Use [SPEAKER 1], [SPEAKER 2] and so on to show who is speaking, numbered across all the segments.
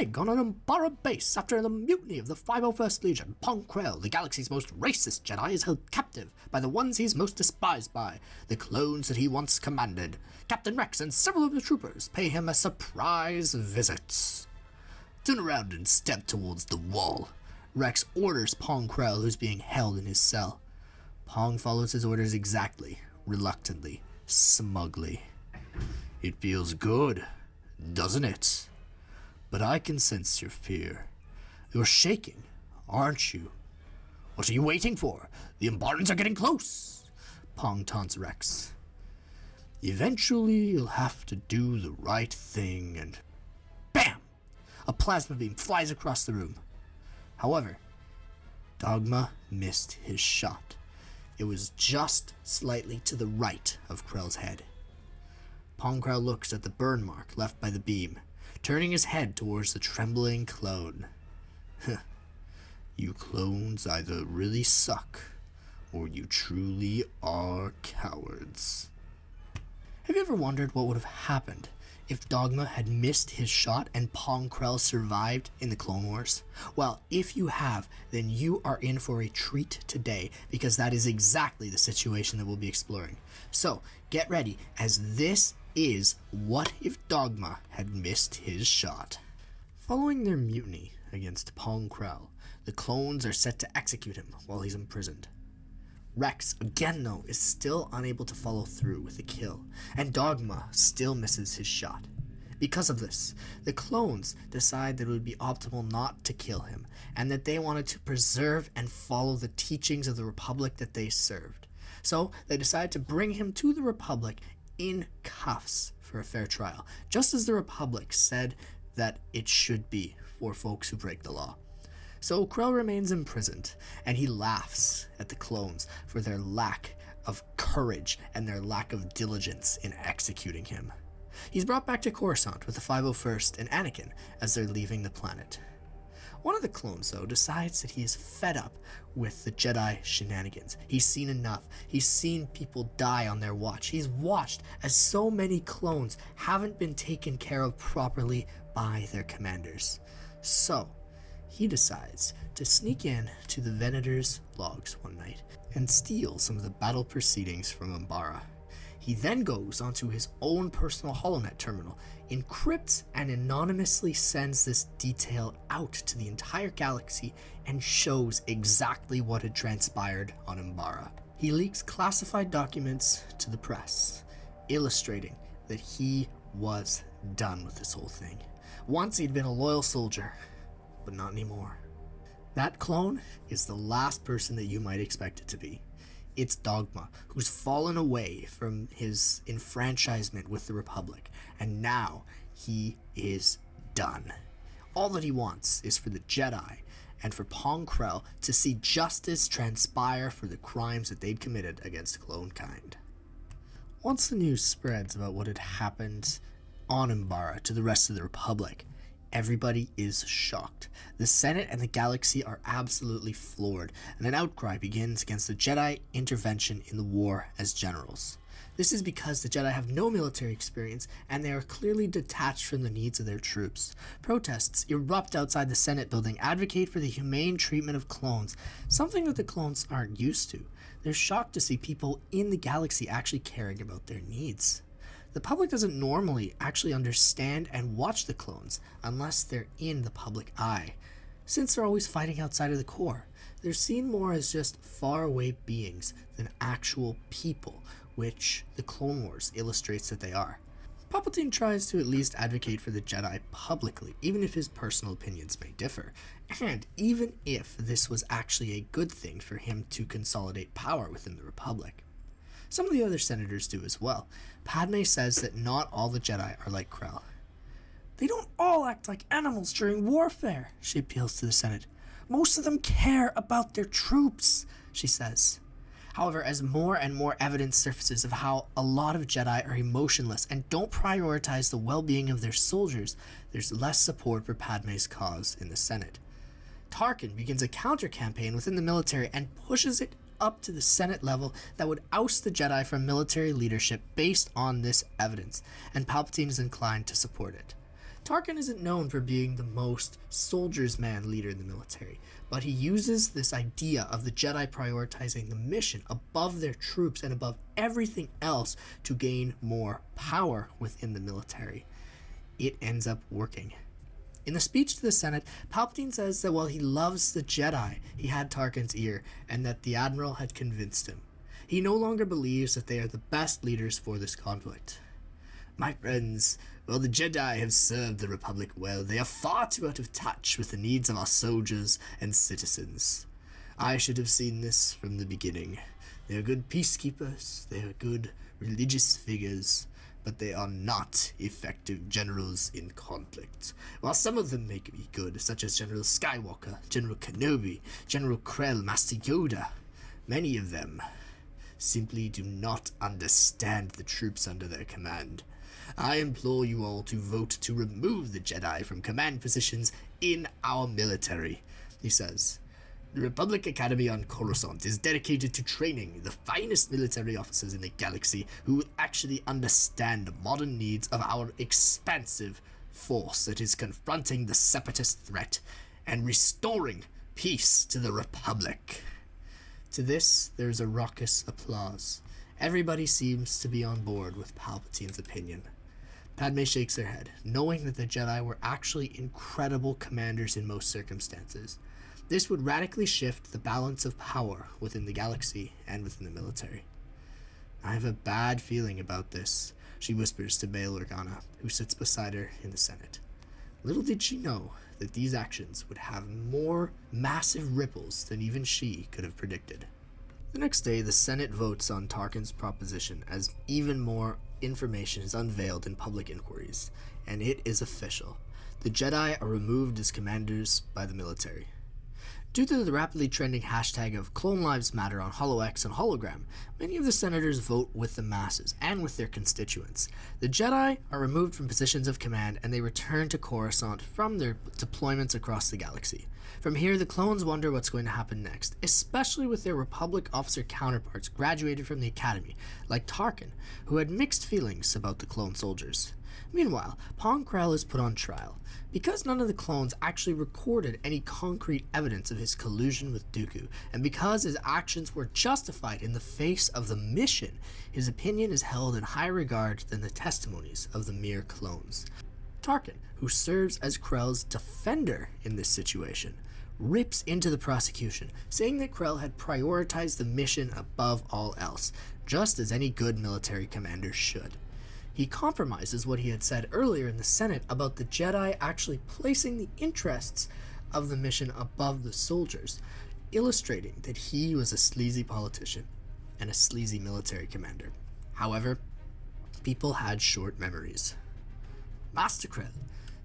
[SPEAKER 1] twig on an Umbara base after the mutiny of the 501st Legion. Pong Krell, the galaxy's most racist Jedi, is held captive by the ones he's most despised by, the clones that he once commanded. Captain Rex and several of the troopers pay him a surprise visit. Turn around and step towards the wall. Rex orders Pong Krell, who's being held in his cell. Pong follows his orders exactly, reluctantly, smugly. It feels good, doesn't it? But I can sense your fear. You're shaking, aren't you? What are you waiting for? The Umbarans are getting close. Pong taunts Rex. Eventually, you'll have to do the right thing and... BAM! A plasma beam flies across the room. However, Dogma missed his shot. It was just slightly to the right of Krell's head. Pong Krell looks at the burn mark left by the beam, turning his head towards the trembling clone. You clones either really suck, or you truly are cowards. Have you ever wondered what would have happened if Dogma had missed his shot and Pong Krell survived in the Clone Wars? Well, if you have, then you are in for a treat today, because that is exactly the situation that we'll be exploring. So, get ready, as this is What If Dogma Had Missed His Shot. Following their mutiny against Pong Krell, the clones are set to execute him while he's imprisoned. Rex, again though, is still unable to follow through with the kill, and Dogma still misses his shot. Because of this, the clones decide that it would be optimal not to kill him, and that they wanted to preserve and follow the teachings of the Republic that they served. So they decide to bring him to the Republic in cuffs for a fair trial, just as the Republic said that it should be for folks who break the law. So Krell remains imprisoned, and he laughs at the clones for their lack of courage and their lack of diligence in executing him. He's brought back to Coruscant with the 501st and Anakin as they're leaving the planet. One of the clones, though, decides that he is fed up with the Jedi shenanigans. He's seen enough. He's seen people die on their watch. He's watched as so many clones haven't been taken care of properly by their commanders. So he decides to sneak in to the Venator's logs one night and steal some of the battle proceedings from Umbara. He then goes onto his own personal HoloNet terminal, encrypts and anonymously sends this detail out to the entire galaxy and shows exactly what had transpired on Umbara. He leaks classified documents to the press, illustrating that he was done with this whole thing. Once he'd been a loyal soldier, but not anymore. That clone is the last person that you might expect it to be. It's Dogma, who's fallen away from his enfranchisement with the Republic, and now he is done. All that he wants is for the Jedi and for Pong Krell to see justice transpire for the crimes that they'd committed against clone kind. Once the news spreads about what had happened on Umbara to the rest of the Republic, everybody is shocked. The Senate and the galaxy are absolutely floored, and an outcry begins against the Jedi intervention in the war as generals. This is because the Jedi have no military experience, and they are clearly detached from the needs of their troops. Protests erupt outside the Senate building, advocate for the humane treatment of clones, something that the clones aren't used to. They're shocked to see people in the galaxy actually caring about their needs. The public doesn't normally actually understand and watch the clones unless they're in the public eye. Since they're always fighting outside of the core, they're seen more as just faraway beings than actual people, which the Clone Wars illustrates that they are. Palpatine tries to at least advocate for the Jedi publicly, even if his personal opinions may differ, and even if this was actually a good thing for him to consolidate power within the Republic. Some of the other senators do as well. Padme says that not all the Jedi are like Krell. They don't all act like animals during warfare, she appeals to the Senate. Most of them care about their troops, she says. However, as more and more evidence surfaces of how a lot of Jedi are emotionless and don't prioritize the well-being of their soldiers, there's less support for Padme's cause in the Senate. Tarkin begins a counter-campaign within the military and pushes it up to the Senate level that would oust the Jedi from military leadership based on this evidence, and Palpatine is inclined to support it. Tarkin isn't known for being the most soldier's man leader in the military, but he uses this idea of the Jedi prioritizing the mission above their troops and above everything else to gain more power within the military. It ends up working. In the speech to the Senate, Palpatine says that while he loves the Jedi, he had Tarkin's ear, and that the Admiral had convinced him. He no longer believes that they are the best leaders for this conflict. My friends, while the Jedi have served the Republic well, they are far too out of touch with the needs of our soldiers and citizens. I should have seen this from the beginning. They are good peacekeepers, they are good religious figures, but they are not effective generals in conflict. While some of them may be good, such as General Skywalker, General Kenobi, General Krell, Master Yoda, many of them simply do not understand the troops under their command. I implore you all to vote to remove the Jedi from command positions in our military, he says. The Republic Academy on Coruscant is dedicated to training the finest military officers in the galaxy who will actually understand the modern needs of our expansive force that is confronting the separatist threat and restoring peace to the Republic. To this, there is a raucous applause. Everybody seems to be on board with Palpatine's opinion. Padme shakes her head, knowing that the Jedi were actually incredible commanders in most circumstances. This would radically shift the balance of power within the galaxy and within the military. I have a bad feeling about this, she whispers to Bail Organa, who sits beside her in the Senate. Little did she know that these actions would have more massive ripples than even she could have predicted. The next day, the Senate votes on Tarkin's proposition as even more information is unveiled in public inquiries, and it is official. The Jedi are removed as commanders by the military. Due to the rapidly trending hashtag of Clone Lives Matter on HoloX and Hologram, many of the senators vote with the masses and with their constituents. The Jedi are removed from positions of command and they return to Coruscant from their deployments across the galaxy. From here, the clones wonder what's going to happen next, especially with their Republic officer counterparts graduated from the Academy, like Tarkin, who had mixed feelings about the clone soldiers. Meanwhile, Pong Krell is put on trial. Because none of the clones actually recorded any concrete evidence of his collusion with Dooku, and because his actions were justified in the face of the mission, his opinion is held in higher regard than the testimonies of the mere clones. Tarkin, who serves as Krell's defender in this situation, rips into the prosecution, saying that Krell had prioritized the mission above all else, just as any good military commander should. He compromises what he had said earlier in the Senate about the Jedi actually placing the interests of the mission above the soldiers, illustrating that he was a sleazy politician and a sleazy military commander. However, people had short memories. Master Krell,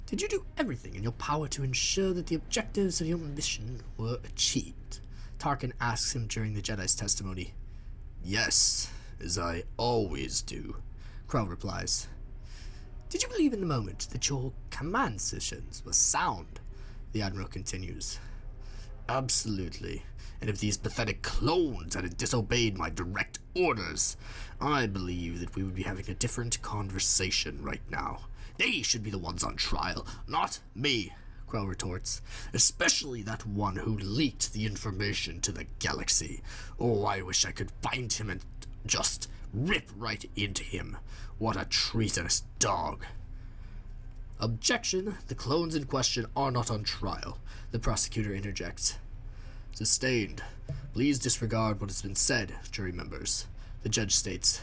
[SPEAKER 1] did you do everything in your power to ensure that the objectives of your mission were achieved? Tarkin asks him during the Jedi's testimony. Yes, as I always do, Krell replies. Did you believe in the moment that your command decisions were sound? The Admiral continues. Absolutely. And if these pathetic clones had disobeyed my direct orders, I believe that we would be having a different conversation right now. They should be the ones on trial, not me, Krell retorts. Especially that one who leaked the information to the galaxy. Oh, I wish I could find him and just rip right into him. What a treasonous dog. Objection. The clones in question are not on trial, the prosecutor interjects. Sustained. Please disregard what has been said, jury members. The judge states,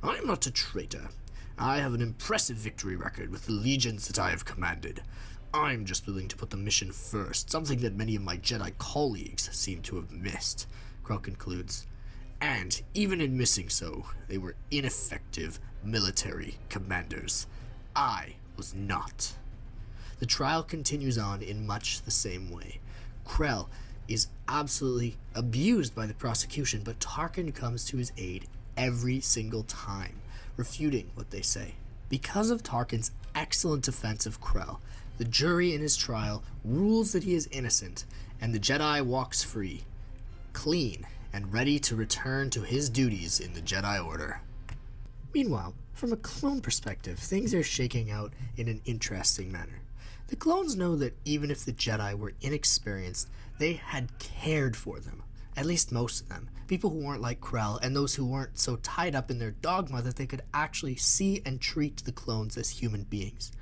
[SPEAKER 1] I am not a traitor. I have an impressive victory record with the legions that I have commanded. I'm just willing to put the mission first, something that many of my Jedi colleagues seem to have missed, Krell concludes. And, even in missing so, they were ineffective military commanders. I was not. The trial continues on in much the same way. Krell is absolutely abused by the prosecution, but Tarkin comes to his aid every single time, refuting what they say. Because of Tarkin's excellent defense of Krell, the jury in his trial rules that he is innocent, and the Jedi walks free, clean, and ready to return to his duties in the Jedi Order. Meanwhile, From a clone perspective, things are shaking out in an interesting manner. The clones know that even if the Jedi were inexperienced, they had cared for them. At least most of them. People who weren't like Krell, and those who weren't so tied up in their dogma that they could actually see and treat the clones as human beings.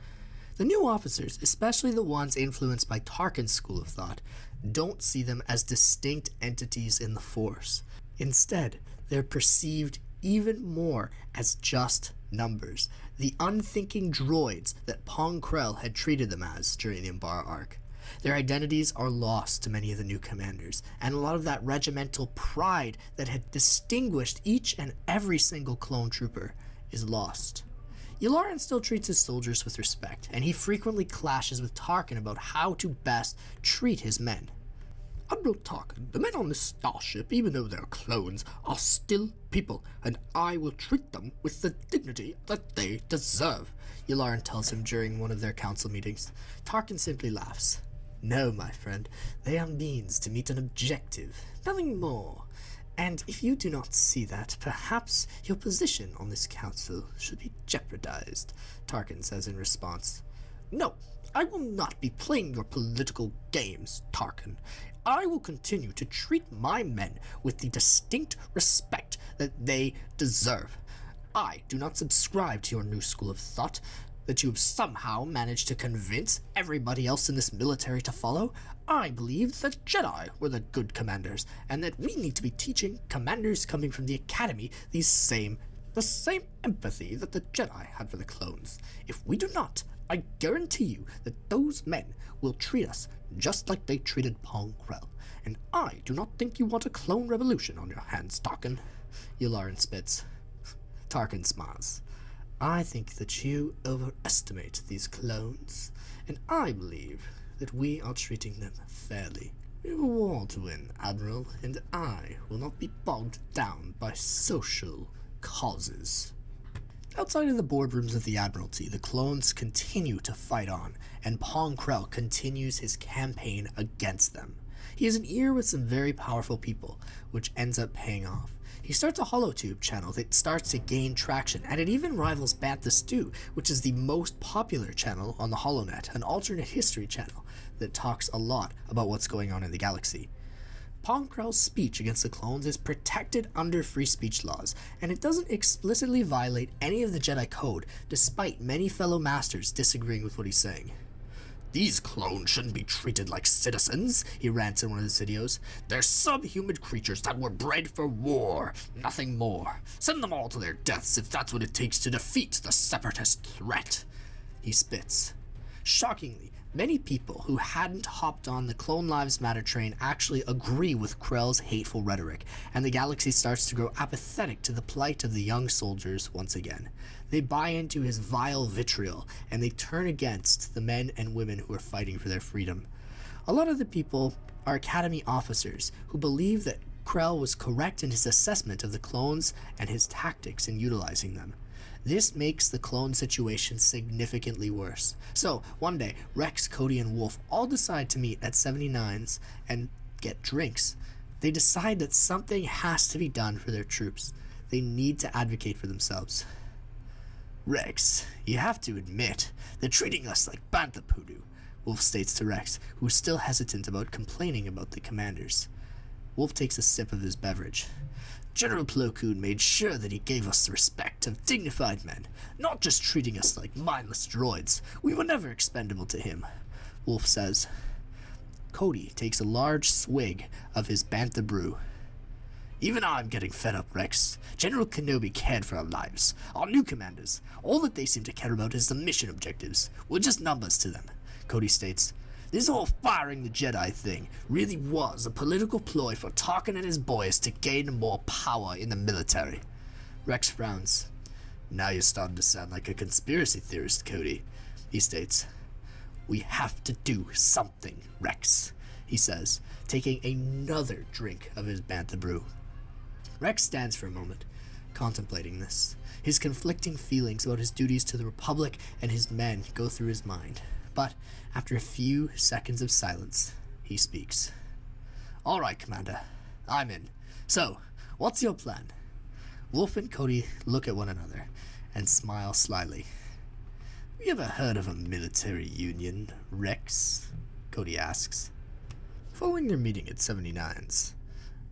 [SPEAKER 1] The new officers, especially the ones influenced by Tarkin's school of thought, don't see them as distinct entities in the Force. Instead, they're perceived even more as just numbers, the unthinking droids that Pong Krell had treated them as during the Umbara arc. Their identities are lost to many of the new commanders, and a lot of that regimental pride that had distinguished each and every single clone trooper is lost. Yularen still treats his soldiers with respect, and he frequently clashes with Tarkin about how to best treat his men. Admiral Tarkin, the men on this starship, even though they're clones, are still people, and I will treat them with the dignity that they deserve, Yularen tells him during one of their council meetings. Tarkin simply laughs. No, my friend, they are means to meet an objective, nothing more. And if you do not see that, perhaps your position on this council should be jeopardized, Tarkin says in response. No, I will not be playing your political games, Tarkin. I will continue to treat my men with the distinct respect that they deserve. I do not subscribe to your new school of thought that you have somehow managed to convince everybody else in this military to follow. I believe that Jedi were the good commanders, and that we need to be teaching commanders coming from the Academy the same empathy that the Jedi had for the clones. If we do not, I guarantee you that those men will treat us just like they treated Pong Krell, and I do not think you want a clone revolution on your hands, Tarkin. Yularen spits. Tarkin smiles. I think that you overestimate these clones, and I believe that we are treating them fairly. We have a war to win, Admiral, and I will not be bogged down by social causes. Outside of the boardrooms of the Admiralty, the clones continue to fight on, and Pong Krell continues his campaign against them. He has an ear with some very powerful people, which ends up paying off. He starts a HoloTube channel that starts to gain traction, and it even rivals Bantha Stew, which is the most popular channel on the HoloNet, an alternate history channel that talks a lot about what's going on in the galaxy. Pong Krell's speech against the clones is protected under free speech laws, and it doesn't explicitly violate any of the Jedi Code, despite many fellow masters disagreeing with what he's saying. These clones shouldn't be treated like citizens, he rants in one of his videos. They're subhuman creatures that were bred for war, nothing more. Send them all to their deaths if that's what it takes to defeat the separatist threat. He spits. Shockingly, many people who hadn't hopped on the Clone Lives Matter train actually agree with Krell's hateful rhetoric, and the galaxy starts to grow apathetic to the plight of the young soldiers once again. They buy into his vile vitriol, and they turn against the men and women who are fighting for their freedom. A lot of the people are Academy officers who believe that Krell was correct in his assessment of the clones and his tactics in utilizing them. This makes the clone situation significantly worse. So, one day, Rex, Cody, and Wolf all decide to meet at 79's and get drinks. They decide that something has to be done for their troops. They need to advocate for themselves. Rex, you have to admit, they're treating us like Bantha Poodoo, Wolf states to Rex, who is still hesitant about complaining about the commanders. Wolf takes a sip of his beverage. General Plo Koon made sure that he gave us the respect of dignified men, not just treating us like mindless droids. We were never expendable to him, Wolf says. Cody takes a large swig of his Bantha brew. Even I'm getting fed up, Rex. General Kenobi cared for our lives, our new commanders. All that they seem to care about is the mission objectives. We're just numbers to them, Cody states. This whole firing the Jedi thing really was a political ploy for Tarkin and his boys to gain more power in the military. Rex frowns. Now you're starting to sound like a conspiracy theorist, Cody, he states. We have to do something, Rex, he says, taking another drink of his Bantha brew. Rex stands for a moment, contemplating this. His conflicting feelings about his duties to the Republic and his men go through his mind. But after a few seconds of silence, he speaks. All right, Commander, I'm in. So, what's your plan? Wolf and Cody look at one another, and smile slyly. "You ever heard of a military union, Rex?" Cody asks. Following their meeting at 79's,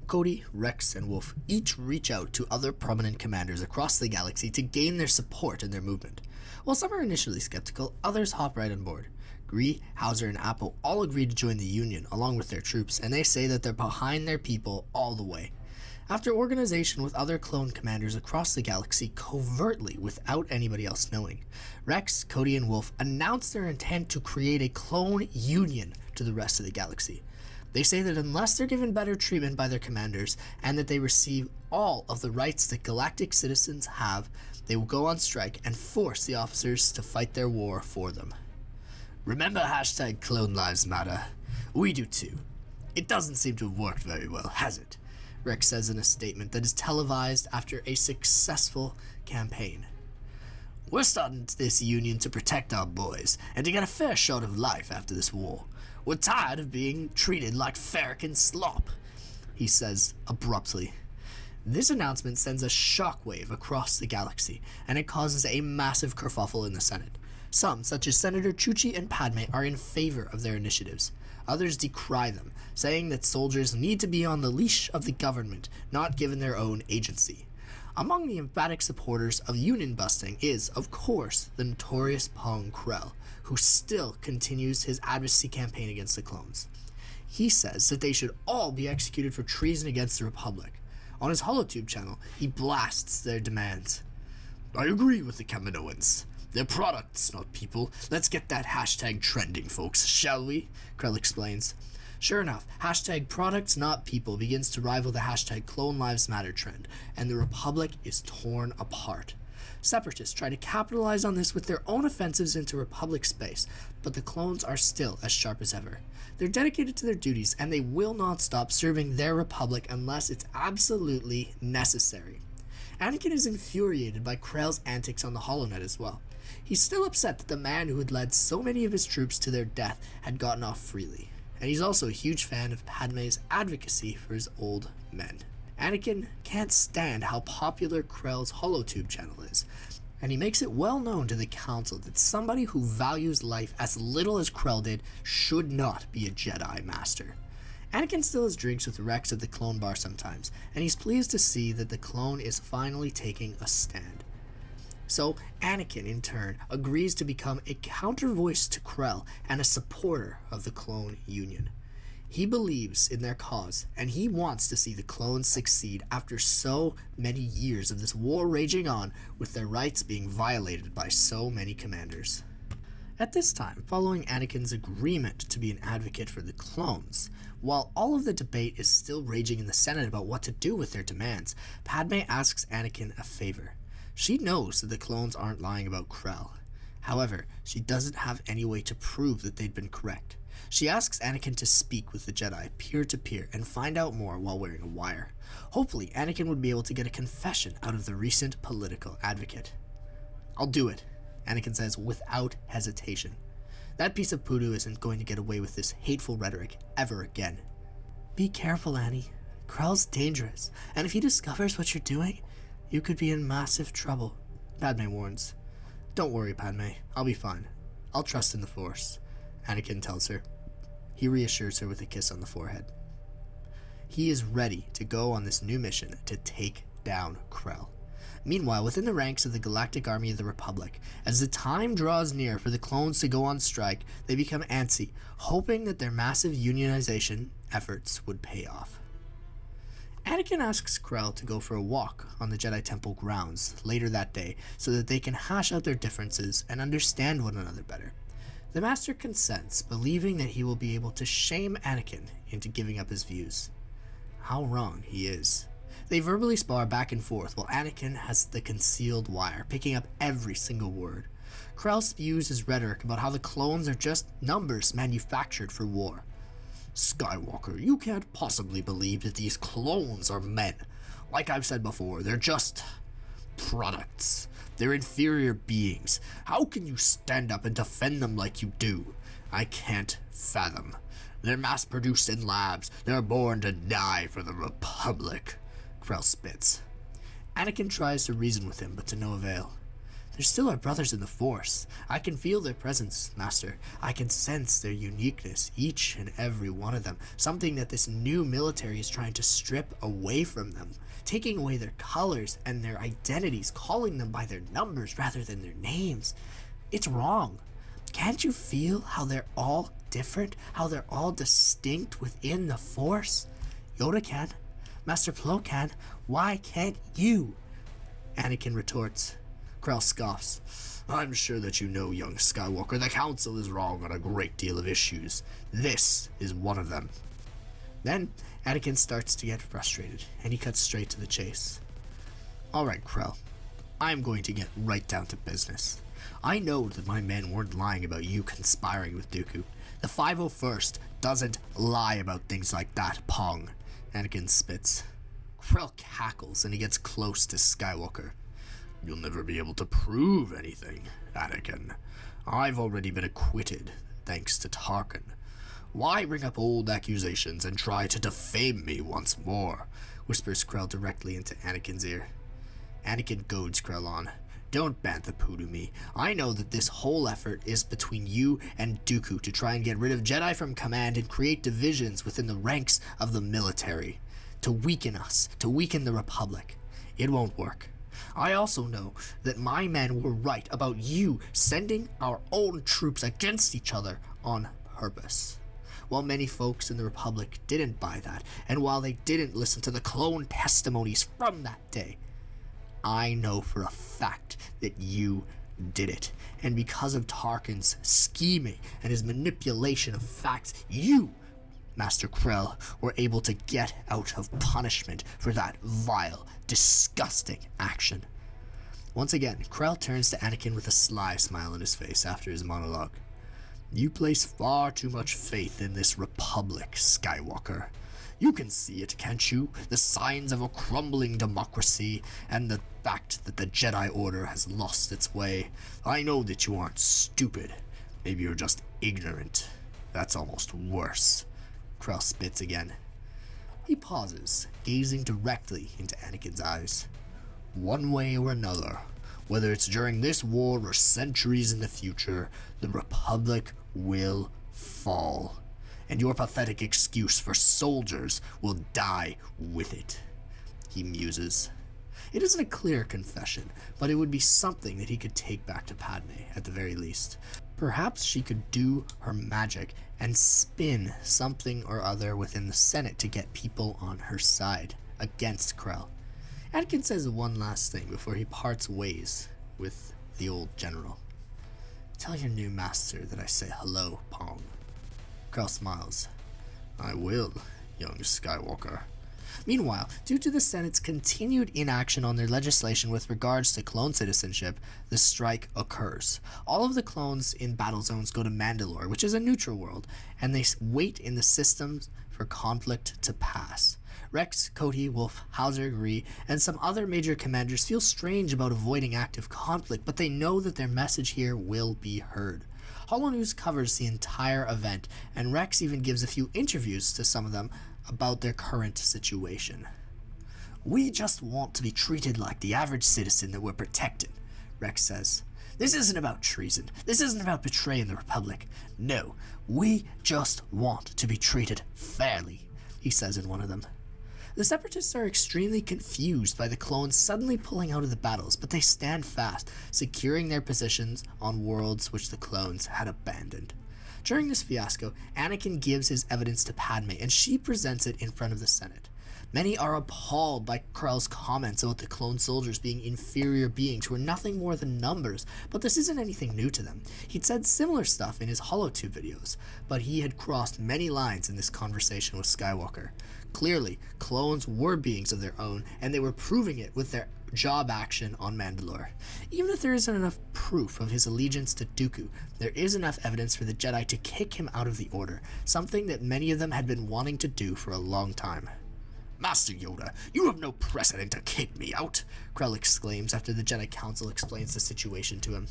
[SPEAKER 1] Cody, Rex, and Wolf each reach out to other prominent commanders across the galaxy to gain their support in their movement. While some are initially skeptical, others hop right on board. Gree, Hauser, and Apple all agree to join the Union along with their troops, and they say that they're behind their people all the way. After organization with other clone commanders across the galaxy covertly without anybody else knowing, Rex, Cody, and Wolf announce their intent to create a clone union to the rest of the galaxy. They say that unless they're given better treatment by their commanders and that they receive all of the rights that galactic citizens have, they will go on strike and force the officers to fight their war for them. "Remember hashtag Clone Lives Matter? We do too. It doesn't seem to have worked very well, has it?" Rex says in a statement that is televised after a successful campaign. "We're starting this union to protect our boys and to get a fair shot of life after this war. We're tired of being treated like Farrakhan slop," he says abruptly. This announcement sends a shockwave across the galaxy, and it causes a massive kerfuffle in the Senate. Some, such as Senator Chuchi and Padme, are in favor of their initiatives. Others decry them, saying that soldiers need to be on the leash of the government, not given their own agency. Among the emphatic supporters of union busting is, of course, the notorious Pong Krell, who still continues his advocacy campaign against the clones. He says that they should all be executed for treason against the Republic. On his HoloTube channel, he blasts their demands. "I agree with the Kaminoans. They're products, not people. Let's get that hashtag trending, folks, shall we?" Krell explains. Sure enough, hashtag products, not people begins to rival the hashtag Clone Lives Matter trend, and the Republic is torn apart. Separatists try to capitalize on this with their own offensives into Republic space, but the clones are still as sharp as ever. They're dedicated to their duties, and they will not stop serving their Republic unless it's absolutely necessary. Anakin is infuriated by Krell's antics on the HoloNet as well. He's still upset that the man who had led so many of his troops to their death had gotten off freely, and he's also a huge fan of Padme's advocacy for his old men. Anakin can't stand how popular Krell's HoloTube channel is, and he makes it well known to the Council that somebody who values life as little as Krell did should not be a Jedi Master. Anakin still has drinks with Rex at the clone bar sometimes, and he's pleased to see that the clone is finally taking a stand. So Anakin, in turn, agrees to become a counter-voice to Krell and a supporter of the Clone Union. He believes in their cause, and he wants to see the clones succeed after so many years of this war raging on, with their rights being violated by so many commanders. At this time, following Anakin's agreement to be an advocate for the clones, while all of the debate is still raging in the Senate about what to do with their demands, Padme asks Anakin a favor. She knows that the clones aren't lying about Krell. However, she doesn't have any way to prove that they'd been correct. She asks Anakin to speak with the Jedi peer-to-peer and find out more while wearing a wire. Hopefully, Anakin would be able to get a confession out of the recent political advocate. "I'll do it," Anakin says without hesitation. That piece of poodoo isn't going to get away with this hateful rhetoric ever again. "Be careful, Annie. Krell's dangerous, and if he discovers what you're doing, you could be in massive trouble," Padme warns. "Don't worry, Padme. I'll be fine. I'll trust in the Force," Anakin tells her. He reassures her with a kiss on the forehead. He is ready to go on this new mission to take down Krell. Meanwhile, within the ranks of the Galactic Army of the Republic, as the time draws near for the clones to go on strike, they become antsy, hoping that their massive unionization efforts would pay off. Anakin asks Krell to go for a walk on the Jedi Temple grounds later that day so that they can hash out their differences and understand one another better. The Master consents, believing that he will be able to shame Anakin into giving up his views. How wrong he is. They verbally spar back and forth while Anakin has the concealed wire, picking up every single word. Krell spews his rhetoric about how the clones are just numbers manufactured for war. "Skywalker, you can't possibly believe that these clones are men. Like I've said before, they're just products. They're inferior beings. How can you stand up and defend them like you do? I can't fathom. They're mass-produced in labs. They're born to die for the Republic," Krell spits. Anakin tries to reason with him, but to no avail. They're still our brothers in the Force. I can feel their presence, Master. I can sense their uniqueness, each and every one of them. Something that this new military is trying to strip away from them. Taking away their colors and their identities, calling them by their numbers rather than their names. It's wrong. Can't you feel how they're all different? How they're all distinct within the Force? Yoda can. Master Plo can. Why can't you? Anakin retorts. Krell scoffs. I'm sure that you know, young Skywalker, the Council is wrong on a great deal of issues. This is one of them. Then, Anakin starts to get frustrated, and he cuts straight to the chase. Alright, Krell. I'm going to get right down to business. I know that my men weren't lying about you conspiring with Dooku. The 501st doesn't lie about things like that, Pong. Anakin spits. Krell cackles, and he gets close to Skywalker. You'll never be able to prove anything, Anakin. I've already been acquitted, thanks to Tarkin. Why bring up old accusations and try to defame me once more? Whispers Krell directly into Anakin's ear. Anakin goads Krell on. Don't bantha poo to me. I know that this whole effort is between you and Dooku to try and get rid of Jedi from command and create divisions within the ranks of the military. To weaken us, to weaken the Republic. It won't work. I also know that my men were right about you sending our own troops against each other on purpose. While many folks in the Republic didn't buy that, and while they didn't listen to the clone testimonies from that day, I know for a fact that you did it. And because of Tarkin's scheming and his manipulation of facts, you, Master Krell, were able to get out of punishment for that vile, disgusting action. Once again, Krell turns to Anakin with a sly smile on his face after his monologue. You place far too much faith in this Republic, Skywalker. You can see it, can't you? The signs of a crumbling democracy and the fact that the Jedi Order has lost its way. I know that you aren't stupid. Maybe you're just ignorant. That's almost worse. Krell spits again. He pauses, gazing directly into Anakin's eyes. One way or another, whether it's during this war or centuries in the future, the Republic will fall. And your pathetic excuse for soldiers will die with it. He muses. It isn't a clear confession, but it would be something that he could take back to Padme, at the very least. Perhaps she could do her magic and spin something or other within the Senate to get people on her side, against Krell. Anakin says one last thing before he parts ways with the old general. Tell your new master that I say hello, Pong. Krell smiles. I will, young Skywalker. Meanwhile, due to the Senate's continued inaction on their legislation with regards to clone citizenship, the strike occurs. All of the clones in battle zones go to Mandalore, which is a neutral world, and they wait in the systems for conflict to pass. Rex, Cody, Wolf, Hauser, Ree, and some other major commanders feel strange about avoiding active conflict, but they know that their message here will be heard. HoloNews covers the entire event, and Rex even gives a few interviews to some of them about their current situation. We just want to be treated like the average citizen that we're protecting, Rex says. This isn't about treason. This isn't about betraying the Republic. No, we just want to be treated fairly, he says in one of them. The Separatists are extremely confused by the clones suddenly pulling out of the battles, but they stand fast, securing their positions on worlds which the clones had abandoned. During this fiasco, Anakin gives his evidence to Padme, and she presents it in front of the Senate. Many are appalled by Krell's comments about the clone soldiers being inferior beings who are nothing more than numbers, but this isn't anything new to them. He'd said similar stuff in his HoloTube videos, but he had crossed many lines in this conversation with Skywalker. Clearly, clones were beings of their own, and they were proving it with their job action on Mandalore. Even if there isn't enough proof of his allegiance to Dooku, there is enough evidence for the Jedi to kick him out of the Order, something that many of them had been wanting to do for a long time. Master Yoda, you have no precedent to kick me out, Krell exclaims after the Jedi Council explains the situation to him.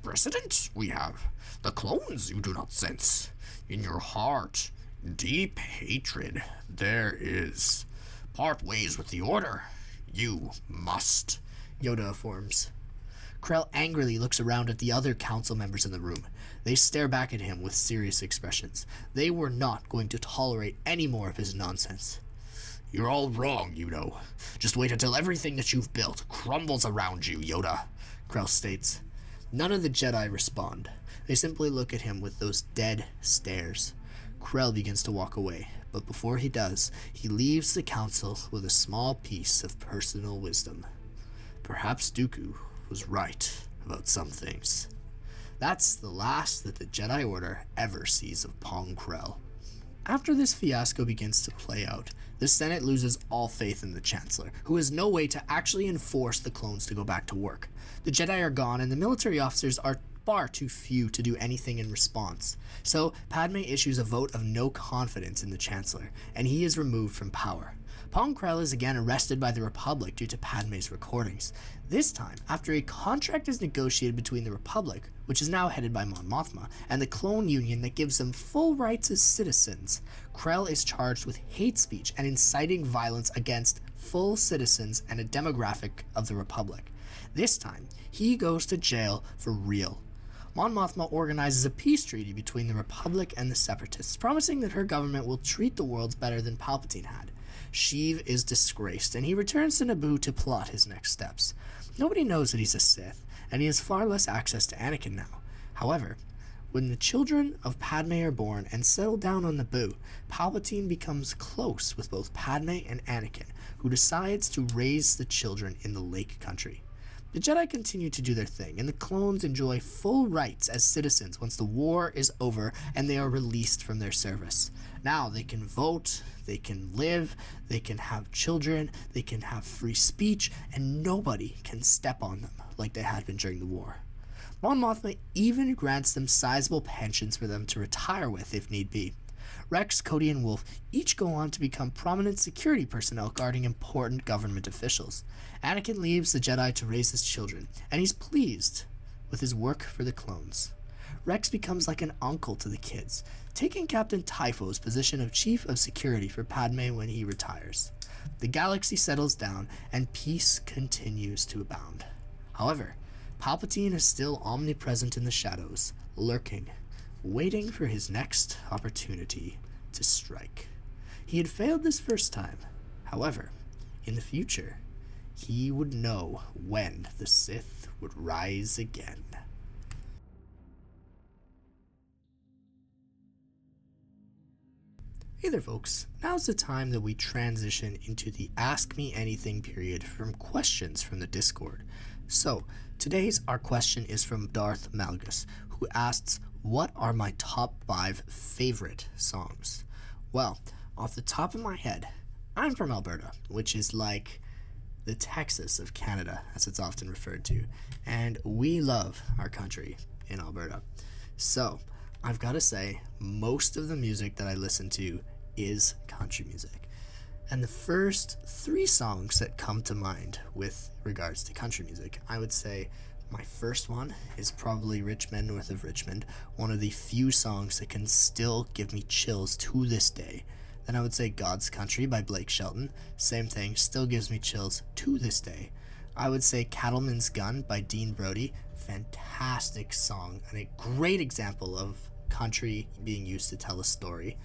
[SPEAKER 1] Precedent we have. The clones you do not sense. In your heart, deep hatred there is. Part ways with the Order. You must, Yoda affirms. Krell angrily looks around at the other council members in the room. They stare back at him with serious expressions. They were not going to tolerate any more of his nonsense. "You're all wrong, you know. Just wait until everything that you've built crumbles around you, Yoda," Krell states. None of the Jedi respond. They simply look at him with those dead stares. Krell begins to walk away, but before he does, he leaves the council with a small piece of personal wisdom. Perhaps Dooku was right about some things. That's the last that the Jedi Order ever sees of Pong Krell. After this fiasco begins to play out, the Senate loses all faith in the Chancellor, who has no way to actually enforce the clones to go back to work. The Jedi are gone, and the military officers are far too few to do anything in response. So Padme issues a vote of no confidence in the Chancellor, and he is removed from power. Pong Krell is again arrested by the Republic due to Padme's recordings. This time, after a contract is negotiated between the Republic, which is now headed by Mon Mothma, and the Clone Union that gives them full rights as citizens, Krell is charged with hate speech and inciting violence against full citizens and a demographic of the Republic. This time, he goes to jail for real. Mon Mothma organizes a peace treaty between the Republic and the Separatists, promising that her government will treat the worlds better than Palpatine had. Sheev is disgraced, and he returns to Naboo to plot his next steps. Nobody knows that he's a Sith, and he has far less access to Anakin now. However, when the children of Padme are born and settle down on Naboo, Palpatine becomes close with both Padme and Anakin, who decides to raise the children in the Lake Country. The Jedi continue to do their thing, and the clones enjoy full rights as citizens once the war is over and they are released from their service. Now they can vote, they can live, they can have children, they can have free speech, and nobody can step on them like they had been during the war. Mon Mothma even grants them sizable pensions for them to retire with if need be. Rex, Cody, and Wolf each go on to become prominent security personnel guarding important government officials. Anakin leaves the Jedi to raise his children, and he's pleased with his work for the clones. Rex becomes like an uncle to the kids, taking Captain Typho's position of Chief of Security for Padme when he retires. The galaxy settles down, and peace continues to abound. However, Palpatine is still omnipresent in the shadows, lurking, waiting for his next opportunity to strike. He had failed this first time. However, in the future, he would know when the Sith would rise again. Hey there folks, now's the time that we transition into the Ask Me Anything period from questions from the Discord. So, our question is from Darth Malgus, who asks, what are my top 5 favorite songs? Well, off the top of my head, I'm from Alberta, which is like the Texas of Canada, as it's often referred to, and we love our country in Alberta. So, I've got to say, most of the music that I listen to is country music. And the first 3 songs that come to mind with regards to country music, I would say my first one is probably Rich Men North of Richmond, one of the few songs that can still give me chills to this day. Then I would say God's Country by Blake Shelton, same thing, still gives me chills to this day. I would say Cattleman's Gun by Dean Brody, fantastic song and a great example of country being used to tell a story.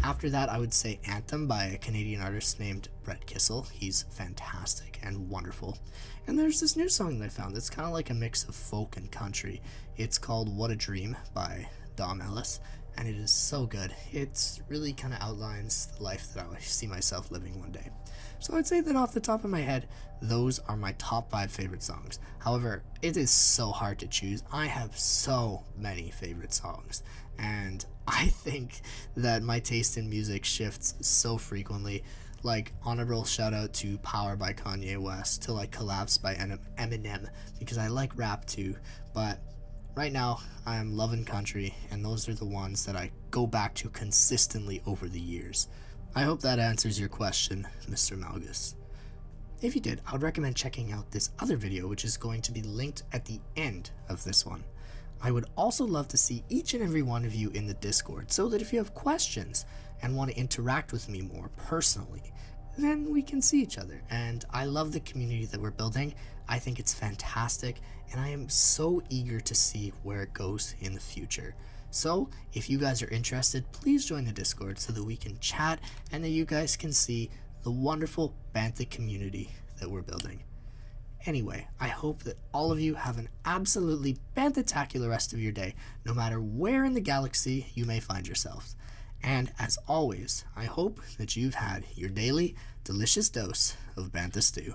[SPEAKER 1] After that, I would say Anthem by a Canadian artist named Brett Kissel. He's fantastic and wonderful. And there's this new song that I found that's kind of like a mix of folk and country. It's called What a Dream by Dom Ellis, and it is so good. It really kind of outlines the life that I see myself living one day. So I'd say that off the top of my head, those are my top 5 favorite songs. However, it is so hard to choose. I have so many favorite songs, and I think that my taste in music shifts so frequently. Like, honorable shout out to Power by Kanye West, to like Collapse by Eminem, because I like rap too, but right now I'm loving country, and those are the ones that I go back to consistently over the years. I hope that answers your question, Mr. Malgus. If you did, I would recommend checking out this other video, which is going to be linked at the end of this one. I would also love to see each and every one of you in the Discord, so that if you have questions and want to interact with me more personally, then we can see each other. And I love the community that we're building. I think it's fantastic, and I am so eager to see where it goes in the future. So, if you guys are interested, please join the Discord so that we can chat and that you guys can see the wonderful Bantha community that we're building. Anyway, I hope that all of you have an absolutely banthatacular rest of your day, no matter where in the galaxy you may find yourselves. And as always, I hope that you've had your daily delicious dose of Bantha stew.